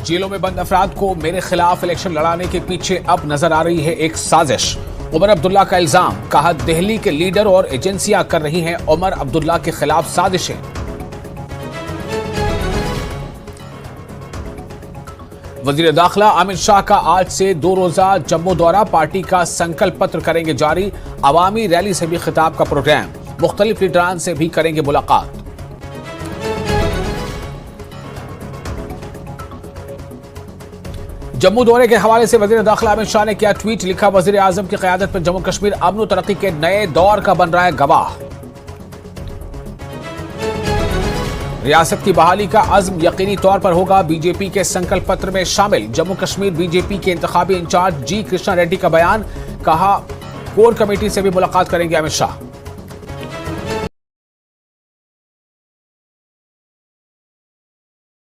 जेलों में बंद अफराद को मेरे खिलाफ इलेक्शन लड़ाने के पीछे अब नजर आ रही है एक साजिश। उमर अब्दुल्ला का इल्जाम, कहा दिल्ली के लीडर और एजेंसियां कर रही हैं उमर अब्दुल्ला के खिलाफ साजिशें। वजीर दाखिला अमित शाह का आज से 2 रोजा जम्मू दौरा, पार्टी का संकल्प पत्र करेंगे जारी। अवामी रैली से भी खिताब का प्रोग्राम, मुख्तलिफ लीडरान से भी करेंगे मुलाकात। जम्मू दौरे के हवाले से वजीर दाखिला अमित शाह ने किया ट्वीट, लिखा वजीर आजम की क़यादत में जम्मू कश्मीर अमन और तरक्की के नए दौर का बन रहा है गवाह। रियासत की बहाली का अज़्म यकीनी तौर पर होगा, बीजेपी के संकल्प पत्र में शामिल। जम्मू कश्मीर बीजेपी के इंतखाबी इंचार्ज जी कृष्णा रेड्डी का बयान, कहा कोर कमेटी से भी मुलाकात करेंगे अमित शाह।